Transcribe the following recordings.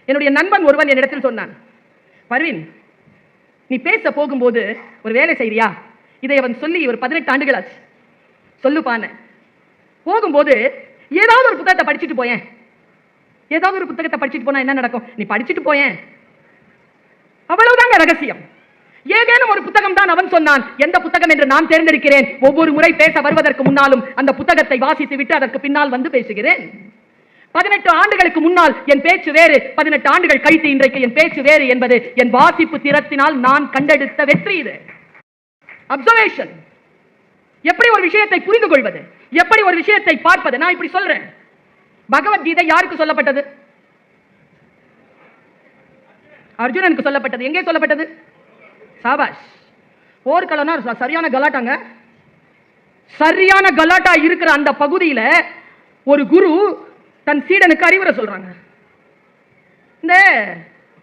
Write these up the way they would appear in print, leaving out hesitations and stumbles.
என்னுடைய நண்பன் ஒருவன் என்னிடத்தில் சொன்னான், பர்வீன், நீ பேச போகும்போது ஒரு வேலை செய்யறியா? இதை அவன் சொல்லி ஒரு 18 ஆண்டுகள் ஆச்சு. சொல்லுப்பான போகும்போது ஏதாவது ஒரு புத்தகத்தை படிச்சுட்டு போயேன். ஏதாவது ஒரு புத்தகத்தை படிச்சுட்டு போனா என்ன நடக்கும்? நீ படிச்சுட்டு போயேன், அவ்வளவுதாங்க ரகசியம். ஏதேனும் ஒரு புத்தகம் தான் அவன் சொன்னான். எந்த புத்தகம் என்று நான் தேர்ந்தெடுக்கிறேன். ஒவ்வொரு முறை பேச வருவதற்கு முன்னாலும் அந்த புத்தகத்தை வாசித்து விட்டு அதற்கு பின்னால் வந்து பேசுகிறேன். 18 ஆண்டுகளுக்கு முன்னால் என் பேச்சு வேறு, 18 ஆண்டுகள் கழித்து இன்றைக்கு என் பேச்சு வேறு என்பது என் வாசிப்பு திறத்தினால் நான் கண்டெடுத்த வெற்றி. இது அப்சர்வேஷன். எப்படி ஒரு விஷயத்தை புரிந்து கொள்வது, எப்படி ஒரு விஷயத்தை பார்ப்பது. நான் இப்படி சொல்றேன், பகவத்கீதை யாருக்கு சொல்லப்பட்டது? அர்ஜுனனுக்கு சொல்லப்பட்டது. எங்கே சொல்லப்பட்டது? சாபாஷ். போர்க்களம்னா சரியான கலாட்டாங்க. சரியான கலாட்டா இருக்கிற அந்த பகுதியில ஒரு குரு தன் சீடனுக்கு அறிவுரை சொல்றாங்க. இந்த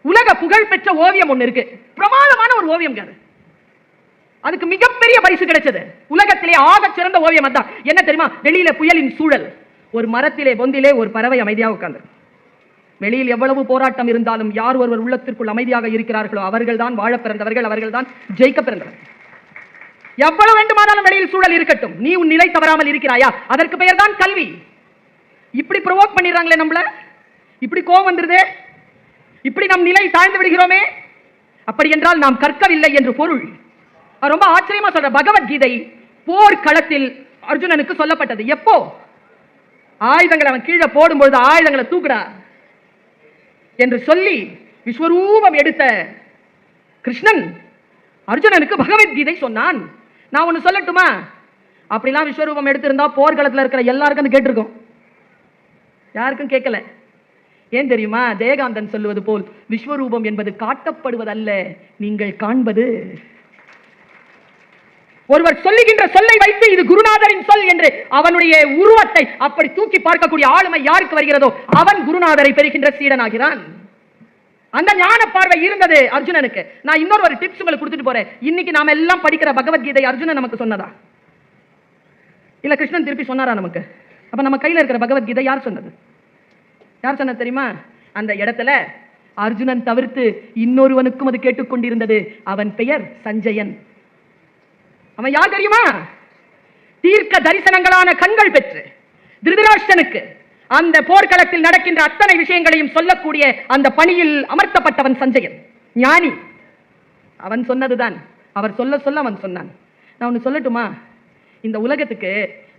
உலக புகழ் பெற்ற ஓவியம் ஒண்ணு இருக்கு, பிரமாதமான ஒரு ஓவியம். அதுக்கு மிகப்பெரிய பரிசு கிடைச்சது. உலகத்திலே ஆக சிறந்த ஓவியம் அதான். என்ன தெரியுமா? வெளியில புயலின் சூழல், ஒரு மரத்திலே பொந்திலே ஒரு பறவை அமைதியாக உட்கார்ந்து. வெளியில் எவ்வளவு போராட்டம் இருந்தாலும் யார் ஒருவர் உள்ளத்திற்குள் அமைதியாக இருக்கிறார்களோ அவர்கள் தான் வாழ பிறந்தவர்கள், அவர்கள் தான் ஜெயிக்க பிறந்தவர்கள். எவ்வளவு வேண்டுமானாலும் வெளியில் சூழல் இருக்கட்டும், நீ உன் நிலை தவறாமல் இருக்கிறாயா? அதற்கு பெயர் தான் கல்வி. இப்படி ப்ரொவோக் பண்ணிடுறாங்களே நம்மள, இப்படி கோபம் வந்துருதே, இப்படி நம் நிலை தாழ்ந்து விடுகிறோமே. அப்படி என்றால் நாம் கற்கவில்லை என்று பொருள். ரொம்ப ஆச்சரியமா சொல்ற. பகவத்கீதை போர்க்களத்தில் அர்ஜுனனுக்கு சொல்லப்பட்டது. எப்போ? ஆயுதங்களை அவன் கீழே போடும்பொழுது ஆயுதங்களை தூக்குடா என்று சொல்லி விஸ்வரூபம் எடுத்த கிருஷ்ணன் அர்ஜுனனுக்கு பகவத்கீதை சொன்னான். நான் ஒன்னு சொல்லட்டுமா? அப்படிலாம் விஸ்வரூபம் எடுத்திருந்தா போர்க்களத்தில் இருக்கிற எல்லாருக்கும் அது கேட்டிருக்கும். யாருக்கும் கேட்கல. ஏன் தெரியுமா? ஜெயகாந்தன் சொல்லுவது போல் விஸ்வரூபம் என்பது காட்டப்படுவதல்ல, நீங்கள் காண்பது. ஒருவர் சொல்லுகின்ற சொல்லை வைத்து இது குருநாதரின் சொல் என்று அவனுடைய உருவத்தை அப்படி தூக்கி பார்க்கக்கூடிய ஆளுமை யாருக்கு வருகிறதோ அவன் குருநாதரை பெறுகின்ற சீடனாகிறான். அந்த ஞான பார்வை இருந்தது அர்ஜுனனுக்கு. நான் இன்னொரு டிப்ஸ் உங்களுக்கு கொடுத்துட்டு போறேன். இன்னைக்கு நாம எல்லாம் படிக்கிற பகவத்கீதை அர்ஜுனன் நமக்கு சொன்னதா இல்ல கிருஷ்ணன் திருப்பி சொன்னாரா நமக்கு? அப்ப நம்ம கையில இருக்கிற பகவத்கீதை யார் சொன்னது? யார் சொன்னது தெரியுமா? அந்த இடத்துல அர்ஜுனன் தவிர்த்து இன்னொருவனுக்கும் அது கேட்டுக்கொண்டிருந்தது. அவன் பெயர் சஞ்சயன். அவன் யார் தெரியுமா? தீர்க்க தரிசனங்களான கண்கள் பெற்று திருதராஷ்டிரனுக்கு அந்த போர்க்களத்தில் நடக்கின்ற அத்தனை விஷயங்களையும் சொல்லக்கூடிய அந்த பணியில் அமர்த்தப்பட்டவன் சஞ்சயன், ஞானி. அவன் சொன்னதுதான். அவர் சொல்ல சொல்ல அவன் சொன்னான். நான் ஒன்னு சொல்லட்டுமா? இந்த உலகத்துக்கு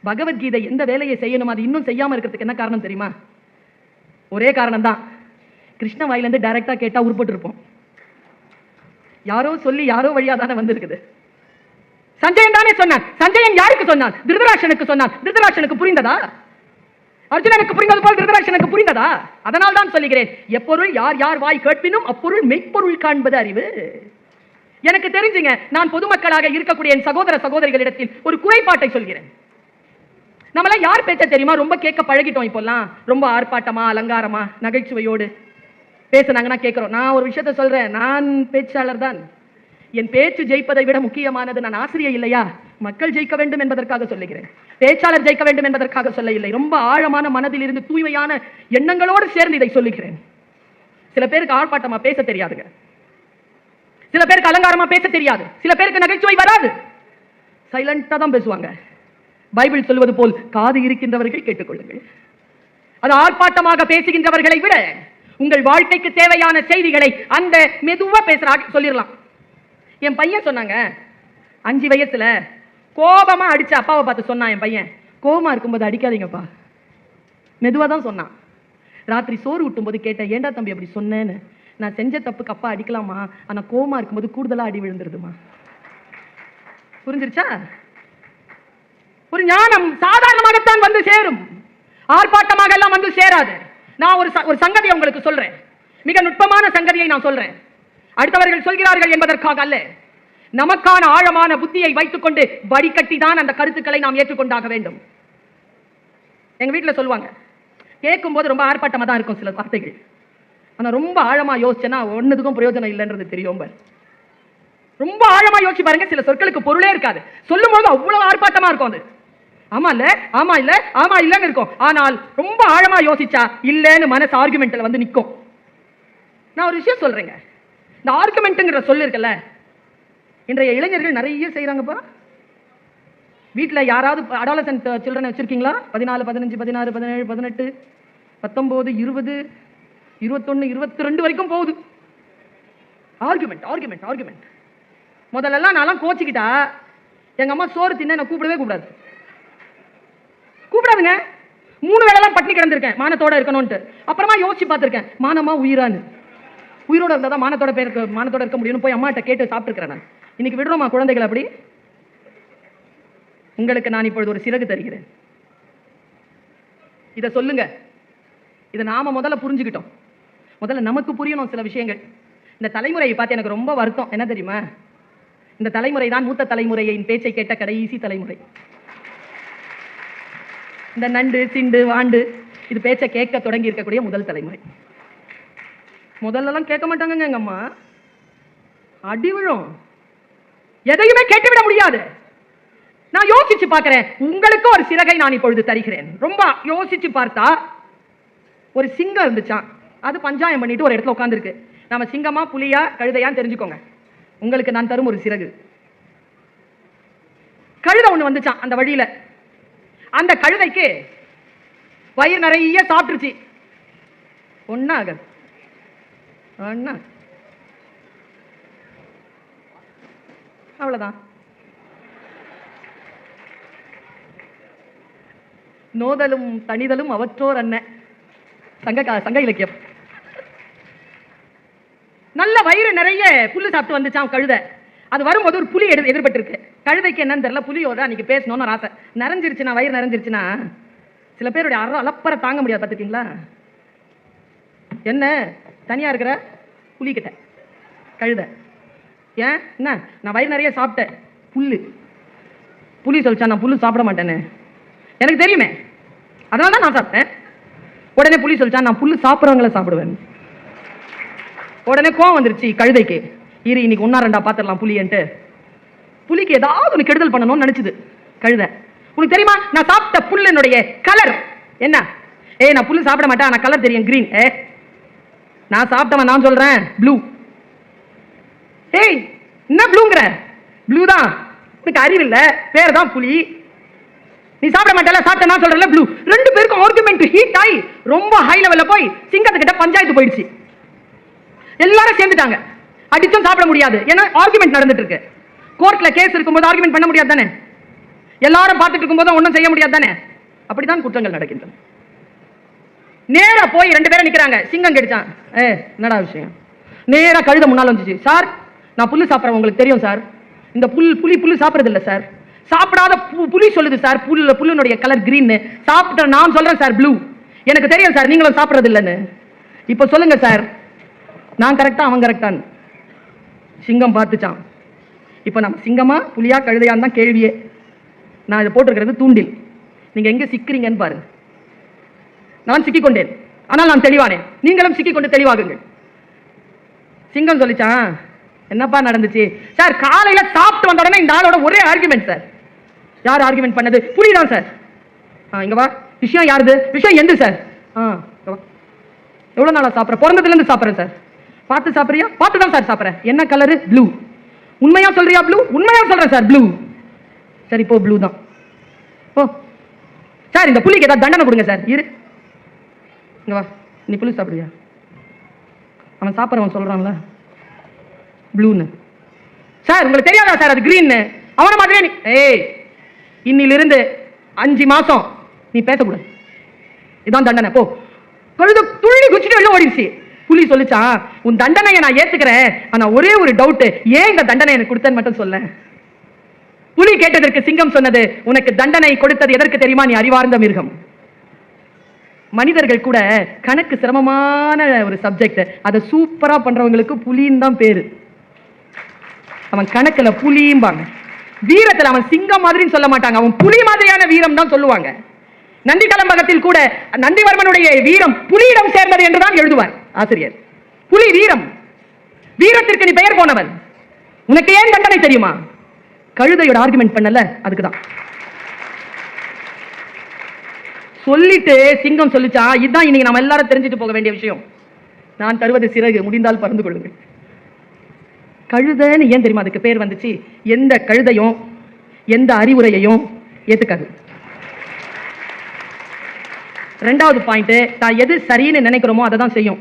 பகவத்கீதை எந்த வேலையை செய்யணும் அது இன்னும் செய்யாம இருக்கிறதுக்கு என்ன காரணம் தெரியுமா? ஒரே காரணம் தான். கிருஷ்ண வாயிலிருந்து டைரக்டா கேட்டா உருப்பட்டு இருப்போம். யாரோ சொல்லி யாரோ வழியா தானே வந்திருக்குது. சஞ்சயன் தானே சொன்னான். சஞ்சயன் யாருக்கு சொன்னான்? திருதராஷ்டிரனுக்கு சொன்னான். திருதராஷ்டிரனுக்கு புரிந்ததா? அர்ஜுனனுக்கு புரிந்தது போல் திருதராஷ்டிரனுக்கு புரிந்ததா? அதனால் தான் சொல்லுகிறேன், எப்பொருள் யார் யார் வாய் கேட்பினும் அப்பொருள் மெய்ப்பொருள் காண்பது அறிவு. எனக்கு தெரிஞ்சுங்க, நான் பொதுமக்களாக இருக்கக்கூடிய என் சகோதர சகோதரிகளிடத்தில் ஒரு குறைபாட்டை சொல்கிறேன். நம்மள யார் பேச்ச தெரியுமா ரொம்ப கேட்க பழகிட்டோம். இப்போல்லாம் ரொம்ப ஆர்ப்பாட்டமா அலங்காரமா நகைச்சுவையோடு பேசுனாங்கன்னா கேட்கிறோம். நான் ஒரு விஷயத்த சொல்றேன், நான் பேச்சாளர் தான். என் பேச்சு ஜெயிப்பதை விட முக்கியமானது, நான் ஆசிரியர் இல்லையா, மக்கள் ஜெயிக்க வேண்டும் என்பதற்காக சொல்லுகிறேன். பேச்சாளர் ஜெயிக்க வேண்டும் என்பதற்காக சொல்ல இல்லை. ரொம்ப ஆழமான மனதில் இருந்து தூய்மையான எண்ணங்களோடு சேர்ந்து இதை சொல்லுகிறேன். சில பேருக்கு ஆர்ப்பாட்டமா பேச தெரியாதுங்க, சில பேருக்கு அலங்காரமா பேச தெரியாது, சில பேருக்கு நகைச்சுவை வராது, சைலண்டா தான் பேசுவாங்க. பைபிள் சொல்வது போல் காது இருக்கின்றவர்கள் கேட்டுக்கொள்ளுங்கள். அது ஆர்ப்பாட்டமாக பேசுகின்றவர்களை விட உங்கள் வாழ்க்கைக்கு தேவையான செய்திகளை அந்த மெதுவா பேசுறாங்க சொல்லிடலாம். என் பையன் சொன்னாங்க, 5 வயசுல கோபமா அடிச்ச அப்பாவை பார்த்து சொன்னான். என் பையன் கோபமா இருக்கும்போது அடிக்காதீங்கப்பா, மெதுவா தான் சொன்னான். ராத்திரி சோறு ஊட்டும் போது கேட்டேன், ஏண்டா தம்பி அப்படி சொன்னேன்னு. நான் செஞ்ச தப்புக்கு அப்பா அடிக்கலாமா, ஆனா கோபமா இருக்கும்போது கூடுதலா அடி விழுந்துருதுமா. புரிஞ்சிருச்சா? ஒரு ஞானம் சாதாரணமாகத்தான் வந்து சேரும், ஆர்ப்பாட்டமாக எல்லாம் வந்து சேராது. நான் ஒரு சங்கதியை உங்களுக்கு சொல்றேன், மிக நுட்பமான சங்கதியை நான் சொல்றேன். அடுத்தவர்கள் சொல்கிறார்கள் என்பதற்காக அல்ல, நமக்கான ஆழமான புத்தியை வைத்துக் கொண்டு வடிகட்டி தான் அந்த கருத்துக்களை நாம் ஏற்றுக்கொண்டாக வேண்டும். எங்க வீட்டில் சொல்லுவாங்க, கேட்கும் போது ரொம்ப ஆர்ப்பாட்டமா தான் இருக்கும் சில வார்த்தைகள், ஆனா ரொம்ப ஆழமா யோசிச்சேன்னா ஒன்னுக்கும் பிரயோஜனம் இல்லைன்றது தெரியும். ரொம்ப ஆழமா யோசிச்சு பாருங்க, சில சொற்களுக்கு பொருளே இருக்காது, சொல்லும் போது அவ்வளவு ஆர்ப்பாட்டமா இருக்கும். அது ஆமா இல்ல ஆமா இல்ல ஆமா இல்லன்னு இருக்கும், ஆனால் ரொம்ப ஆழமா யோசிச்சா இல்லன்னு மனசு ஆர்குமெண்ட்ல வந்து நிற்கும். நான் ஒரு விஷயம் சொல்றேங்க, இந்த ஆர்குமெண்ட்ங்கிற சொல்லு இருக்குல்ல, இன்றைய இளைஞர்கள் நிறைய செய்யறாங்கப்பா. வீட்டில் யாராவது அடாலசன்ட் சில்ட்ரன் வச்சிருக்கீங்களா? 14, 15, 16, 17, 18, 19, 20, 21, 22 வரைக்கும் போகுது. Argument argument argument. முதல்லலாம் நான் கோச்சிக்கிட்டா எங்க அம்மா சோறு தின்ன நான் கூப்பிடவே கூடாது, கூப்பிடாதுங்க. 3 வேளைலாம் பட்டினி கிடந்திருக்கேன் மானத்தோட இருக்கணும்ட்டு. அப்புறமா யோசிச்சு பார்த்திருக்கேன், மானமா உயிரான்னு. உயிரோட இருந்தா தான் மானத்தோட இருக்க முடியும்னு போய் அம்மாட்ட கேட்டு சாப்பிட்டுருக்கிறேன் நான். இன்னைக்கு விடுறோமா குழந்தைகள் அப்படி? உங்களுக்கு நான் இப்பொழுது ஒரு சிறகு தருகிறேன். இதை சொல்லுங்க. இதை நாம முதல்ல புரிஞ்சுக்கிட்டோம். முதல்ல நமக்கு புரியணும் சில விஷயங்கள். இந்த தலைமுறையை பார்த்து எனக்கு ரொம்ப வருத்தம். என்ன தெரியுமா? இந்த தலைமுறை தான் மூத்த தலைமுறையின் பேச்சை கேட்ட கடைசி தலைமுறை. இந்த நண்டு சிண்டு வாண்டு இது பேச்சை கேட்க தொடங்கி இருக்கக்கூடிய முதல் தலைமுறை. முதல்லலாம் கேட்க மாட்டாங்க எங்க அம்மா, அடி விழும், எதையுமே கேட்டுவிட முடியாது. நான் யோசிச்சு பார்க்கிறேன், உங்களுக்கு ஒரு சிறகை நான் இப்பொழுது தருகிறேன். ரொம்ப யோசிச்சு பார்த்தா ஒரு சிங்கம் இருந்துச்சான், அது பஞ்சாயம் பண்ணிட்டு ஒரு இடத்துல உட்கார்ந்துருக்கு. நம்ம சிங்கமா புலியா கழுதையான்னு தெரிஞ்சுக்கோங்க. உங்களுக்கு நான் தரும் ஒரு சிறகு. கழுதை ஒண்ணு வந்துச்சான் அந்த வழியில. அந்த கழுதைக்கு வயிறு நிறைய சாப்பிட்டுருச்சு. ஒன்னாக அவ்வளவுதான். நோதலும் தனிதலும் அவற்றோர் அண்ணன், சங்க இலக்கியம். நல்ல வயிறு நிறைய புல்லு சாப்பிட்டு வந்துச்சான் கழுதை. அது வரும்போது ஒரு புலி எதிர்பட்டு இருக்கு. கழுதைக்கு என்னன்னு தெரியல, புலியோட அன்னைக்கு பேசணும்னு ஒரு ஆசை. நிறைஞ்சிருச்சுன்னா, வயிறு நிறைஞ்சிருச்சுன்னா சில பேருடைய அலப்பறை தாங்க முடியாது. பார்த்துருக்கீங்களா? என்ன தனியா இருக்கிற புலி கிட்ட கழுதை, ஏன் என்ன நான் வயிறு நிறைய சாப்பிட்டேன் புல்லு. புலி சொல்லிச்சா நான் புல்லு சாப்பிட மாட்டேன்னு எனக்கு தெரியுமே, அதனால தான் நான் சாப்பிட்டேன். உடனே புலி சொல்லிச்சா நான் புல்லு சாப்பிட்றவங்கள சாப்பிடுவேன். உடனே கோவம் வந்துருச்சு கழுதைக்கு. இரு இன்னைக்கு 1-2 பாத்திரலாம் புலின்ட்டு. புலிக்கு ஏதாவது ஒன்று கெடுதல் பண்ணணும்னு நினைச்சது கழுதை. உனக்கு தெரியுமா நான் சாப்பிட்ட புல்லினுடைய கலர் என்ன? நான் புல்லு சாப்பிட மாட்டேன், நான் கலர் தெரியும், கிரீன். நான் சாப்பிட்டவன் நான் சொல்றேன் ப்ளூ. என்ன ப்ளூங்கிற? ப்ளூ தான், உனக்கு அறிவு இல்ல, பேர் தான் புலி. நீ சாப்பிட மாட்டல, சாப்பிட்ட நான் சொல்றேன்ல ப்ளூ. 2 பேருக்கும் ஆர்குமெண்ட் ஹீட் ஆகி ரொம்ப ஹை லெவல்ல போய் சிங்கத்துக்கிட்ட பஞ்சாயத்து போயிடுச்சு. எல்லாரும் சேர்ந்துட்டாங்க. அடிச்சும் சாப்பிட முடியாது, ஏன்னா ஆர்குமெண்ட் நடந்துட்டு இருக்கு. கோர்ட்ல கேஸ் இருக்கும்போது ஆர்குமெண்ட் பண்ண முடியாது தானே, எல்லாரும் பார்த்துட்டு இருக்கும்போது ஒன்றும் செய்ய முடியாது தானே. அப்படிதான் குற்றங்கள் நடக்கின்றன. நேரா போய் 2 பேரும் நிக்கிறாங்க. சிங்கம் கிடைச்சான், என்னடா விஷயம்? நேரா கழுத முன்னால வந்துச்சு. சார் நான் புல்லு சாப்பிட்றேன், உங்களுக்கு தெரியும் சார். இந்த புல்லு சாப்பிட்றது இல்லை சார். சாப்பிடாத புலி சொல்லுது சார் புல்லுனுடைய கலர் கிரீன். சாப்பிட்ட நான் சொல்றேன் சார் ப்ளூ. எனக்கு தெரியும் சார் நீங்களும் சாப்பிட்றது இல்லைன்னு. இப்போ சொல்லுங்க சார், நான் கரெக்டா அவன் கரெக்டான்னு? சிங்கம் பார்த்துச்சான். இப்போ நம்ம சிங்கமா புலியா கழுதையான்னு தான் கேள்வியே. நான் இதை போட்டிருக்கிறது தூண்டில். நீங்க எங்க சிக்கிறீங்கன்னு பாருங்க. நான் சிக்கிக்கொண்டேன், ஆனால் நான் தெளிவானேன். நீங்களும் சிக்கிக்கொண்டு தெளிவாகுங்கள். சிங்கம் சொல்லிச்சான், என்னப்பா நடந்துச்சு சார்? காலையில சாப்பிட்டு வந்த உடனே இந்த ஆளோட ஒரே ஆர்குமெண்ட் சார். யார் ஆர்குமெண்ட் பண்ணது? புரியுதான் சார். இங்க வா, விஷயம் யாருது? விஷயம் எந்த சார்? எவ்வளவு நாளா சாப்பிட்ற? பிறந்ததுல இருந்து சாப்பிட்றேன் சார். பார்த்து சாப்பிட்றியா? பார்த்து தான் சார் சாப்பிட்றேன். என்ன கலரு? ப்ளூ. உண்மையா சொல்றியா ப்ளூ? உண்மையா சொல்றேன் சார் ப்ளூ. சரி போ, ப்ளூ தான் போ. சார் இந்த புலிக்கு ஏதாவது தண்டனை கொடுங்க சார். இரு இங்க வா, நீ புலி சாப்பிடுறியா? அவன் சாப்பிட்றவன் சொல்றான்ல ப்ளூன்னு. சார் உங்களுக்கு தெரியாதா சார் அது கிரீன்? அவன மாதிரியே நீ இன்னிலிருந்து 5 மாசம் நீ பேசக்கூடாது, இதான் தண்டனை போ. கழுத துள்ளி குச்சிட்டு வெளில ஓடிடுச்சு. புலி சொல்லிச்சா, உன் தண்டனையை நான் ஏத்துக்கிறேன், ஆனா ஒரே ஒரு டவுட், ஏன் இந்த தண்டனை எனக்கு கொடுத்தேன்னு மட்டும் சொல்ல. புலி கேட்டதற்கு சிங்கம் சொன்னது, உனக்கு தண்டனை கொடுத்தது எதற்கு தெரியுமா? நீ அறிவார்ந்த மிருகம். மனிதர்கள் கூட கணக்கு சிரமமான ஒரு சப்ஜெக்ட், அதை சூப்பரா பண்றவங்களுக்கு புலின்னு தான் பேரு. அவன் கணக்குல புலியும்பாங்க, வீரத்தில் அவன் சிங்கம் மாதிரின்னு சொல்ல மாட்டாங்க, அவன் புலி மாதிரியான வீரம் தான் சொல்லுவாங்க. நந்தி கலம்பகத்தில் கூட நந்திவர்மனுடைய வீரம் புலியிடம் சேர்ந்தது என்றுதான் எழுதுவார் ஆசிரியர். புலி வீரம், வீரத்திற்கு நீ பெயர் போனவன், உனக்கு ஏன் தண்டனை தெரியுமா? கழுதையோட ஆர்குமெண்ட் பண்ணல, அதுக்குதான். சொல்லிட்டு சிங்கம் சொல்லிச்சா, இதுதான் இன்னைக்கு நம்ம எல்லாரும் தெரிஞ்சுட்டு போக வேண்டிய விஷயம். நான் தருவது சிறகு, முடிந்தால் பறந்து கொள்ளுங்கள். கழுதைன்னு ஏன் தெரியுமா அதுக்கு பேர் வந்துச்சு? எந்த கழுதையும் எந்த அறிவுரையையும் ஏத்துக்காது. ரெண்டாவது பாயிண்ட், நான் எது சரின்னு நினைக்கிறோமோ அதை தான் செய்யும்.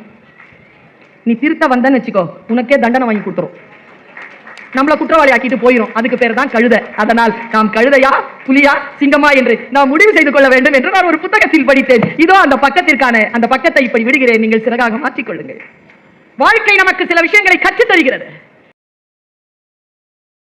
நீ திருத்த வந்தன்னு வச்சுக்கோ, உனக்கே தண்டனை வாங்கி கொடுத்துரும், நம்மள குற்றவாளி ஆக்கிட்டு போயிடும். அதுக்கு பேர் தான் கழுதை. அதனால் நாம் கழுதையா புலியா சிங்கமா என்று நாம் முடிவு செய்து கொள்ள வேண்டும் என்று நான் ஒரு புத்தகத்தில் படித்தேன். இதோ அந்த பக்கத்திற்கான அந்த பக்கத்தை இப்படி விடுகிறேன், நீங்கள் சிறகாக மாற்றிக்கொள்ளுங்கள். வாழ்க்கை நமக்கு சில விஷயங்களை கற்றுத் தருகிறது.